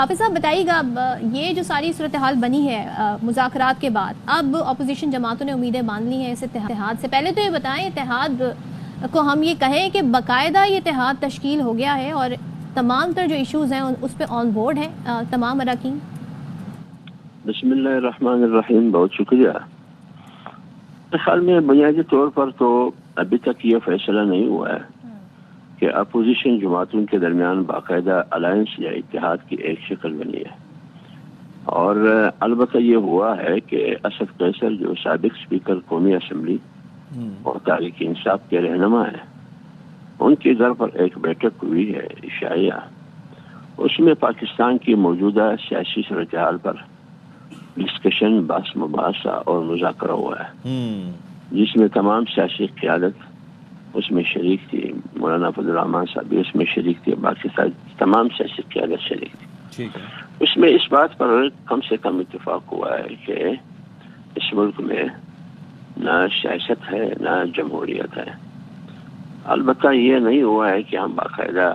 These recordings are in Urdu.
حافظ صاحب بتائیے گا، یہ جو ساری صورتحال بنی ہے مذاکرات کے بعد، اب اپوزیشن جماعتوں نے امیدیں باندھ لی ہیں اس اتحاد سے. پہلے تو یہ بتائیں اتحاد کو ہم یہ کہیں کہ باقاعدہ یہ اتحاد تشکیل ہو گیا ہے اور تمام تر جو ایشوز ہیں اس پہ آن بورڈ ہیں تمام اراکین؟ بسم اللہ الرحمن الرحیم. بہت شکریہ. میرے خیال میں بنیادی طور پر تو ابھی تک یہ فیصلہ نہیں ہوا ہے کہ اپوزیشن جماعتوں کے درمیان باقاعدہ الائنس یا اتحاد کی ایک شکل بنی ہے. اور البتہ یہ ہوا ہے کہ اسد قیصر جو سابق اسپیکر قومی اسمبلی اور تحریک انصاف کے رہنما ہیں، ان کے گھر پر ایک بیٹھک ہوئی ہے عشائیہ. اس میں پاکستان کی موجودہ سیاسی صورتحال پر ڈسکشن، بحث مباحثہ اور مذاکرہ ہوا ہے، جس میں تمام سیاسی قیادت اس میں شریک تھی. مولانا فضل الرحمان صاحب بھی اس میں شریک تھے، باقی تمام سیاسی قیادت شریک تھی. اس میں اس بات پر کم سے کم اتفاق ہوا ہے کہ اس ملک میں نہ سیاست ہے نہ جمہوریت ہے. البتہ یہ نہیں ہوا ہے کہ ہم باقاعدہ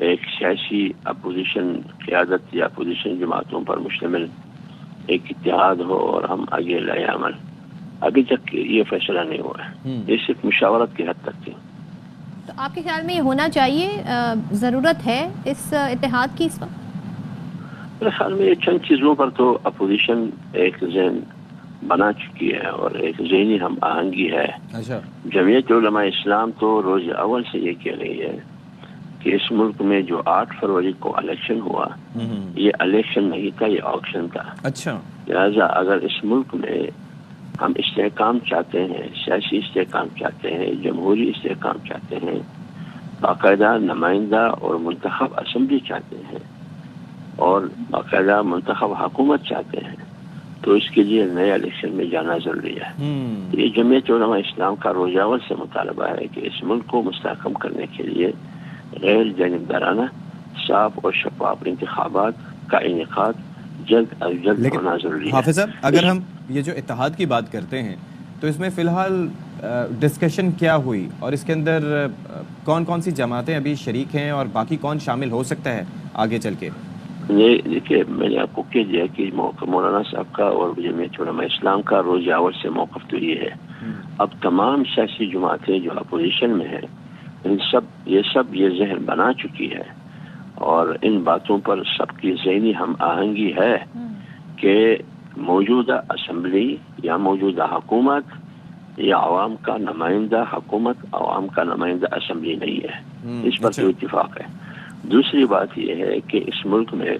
ایک سیاسی اپوزیشن قیادت یا اپوزیشن جماعتوں پر مشتمل ایک اتحاد ہو اور ہم آگے لائے عمل. ابھی تک یہ فیصلہ نہیں ہوا ہے، یہ صرف مشاورت کی حد تک تھی. تو آپ کے خیال میں یہ ہونا چاہیے، ضرورت ہے اس اتحاد کی اس وقت؟ میرے خیال میں چند چیزوں پر تو اپوزیشن ایک ذہن بنا چکی ہے اور ایک ذہنی ہم آہنگی ہے. جمعیت علماء اسلام تو روز اول سے یہ کہہ رہی ہے کہ اس ملک میں جو 8 فروری کو الیکشن ہوا، یہ الیکشن نہیں تھا، یہ آکشن تھا. لہٰذا اگر اس ملک میں ہم استحکام چاہتے ہیں، سیاسی استحکام چاہتے ہیں، جمہوری استحکام چاہتے ہیں، باقاعدہ نمائندہ اور منتخب اسمبلی چاہتے ہیں اور باقاعدہ منتخب حکومت چاہتے ہیں، تو اس کے لیے نئے الیکشن میں جانا ضروری ہے. یہ جمعیت علماء اسلام کا روز اول سے مطالبہ ہے کہ اس ملک کو مستحکم کرنے کے لیے غیر جانبدارانہ، صاف اور شفاف انتخابات کا انعقاد جلد از جلد ہونا ضروری ہے. حافظ صاحب، اگر ہم یہ جو اتحاد کی بات کرتے ہیں تو اس میں فی الحال ڈسکشن کیا ہوئی اور اس کے اندر کون کون سی جماعتیں ابھی شریک ہیں اور باقی کون شامل ہو سکتا ہے آگے چل کے؟ دیکھیے، میں نے آپ کو کہہ دیا کہ مولانا صاحب کا اور جمعیت علماء اسلام کا روز اول سے موقف تو یہ ہے. اب تمام سیاسی جماعتیں جو اپوزیشن میں ہیں، یہ ذہن بنا چکی ہے اور ان باتوں پر سب کی ذہنی ہم آہنگی ہے کہ موجودہ اسمبلی یا موجودہ حکومت یا عوام کا نمائندہ حکومت، عوام کا نمائندہ اسمبلی نہیں ہے. اس پر تو اتفاق ہے. دوسری بات یہ ہے کہ اس ملک میں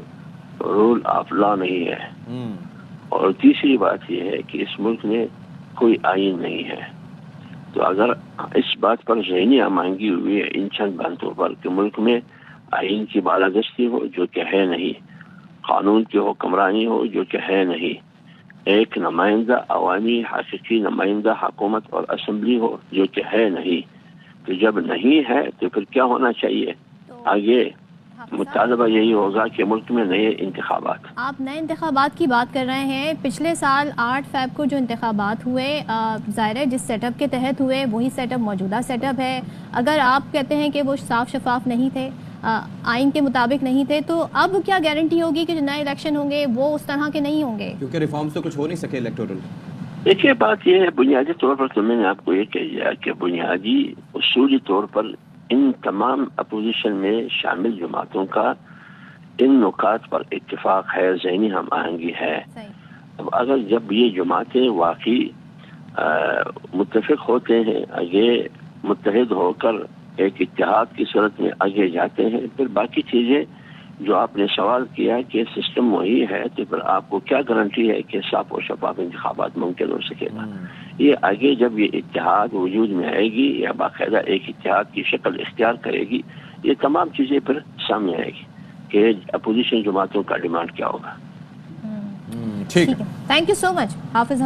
رول آف لا نہیں ہے، اور تیسری بات یہ ہے کہ اس ملک میں کوئی آئین نہیں ہے. تو اگر اس بات پر ذہنی آمادگی ہوئی ہے ان چند باتوں پر کہ ملک میں آئین کی بالادستی ہو جو کہ ہے نہیں، قانون کی حکمرانی ہو جو کہ ہے نہیں، ایک نمائندہ عوامی حقیقی نمائندہ حکومت اور اسمبلی ہو جو کہ ہے نہیں، تو جب نہیں ہے تو پھر کیا ہونا چاہیے؟ آگے مطالبہ یہی ہوگا کہ ملک میں نئے انتخابات. آپ نئے انتخابات کی بات کر رہے ہیں. پچھلے سال 8 فیب کو جو انتخابات ہوئے، ظاہر ہے جس سیٹ اپ کے تحت ہوئے وہی سیٹ اپ موجودہ سیٹ اپ ہے. اگر آپ کہتے ہیں کہ وہ صاف شفاف نہیں تھے، آئین کے مطابق نہیں تھے، تو اب کیا گارنٹی ہوگی کہ جو نئے الیکشن ہوں گے وہ اس طرح کے نہیں ہوں گے؟ کیونکہ ریفارمز تو کچھ ہو نہیں سکے الیکٹورل. دیکھیے، بات یہ ہے بنیادی طور پر تو میں نے آپ کو یہ کہہ دیا کہ بنیادی اصولی طور پر ان تمام اپوزیشن میں شامل جماعتوں کا ان نکات پر اتفاق ہے، ذہنی ہم آہنگی ہے. اب اگر جب یہ جماعتیں واقعی متفق ہوتے ہیں، آگے متحد ہو کر ایک اتحاد کی صورت میں آگے جاتے ہیں، پھر باقی چیزیں جو آپ نے سوال کیا کہ سسٹم وہی ہے، تو پھر آپ کو کیا گارنٹی ہے کہ صاف و شفاف انتخابات ممکن ہو سکے گا؟ یہ آگے جب یہ اتحاد وجود میں آئے گی یا باقاعدہ ایک اتحاد کی شکل اختیار کرے گی، یہ تمام چیزیں پھر سامنے آئے گی کہ اپوزیشن جماعتوں کا ڈیمانڈ کیا ہوگا. ٹھیک ہے. تھینک یو سو مچ حافظ.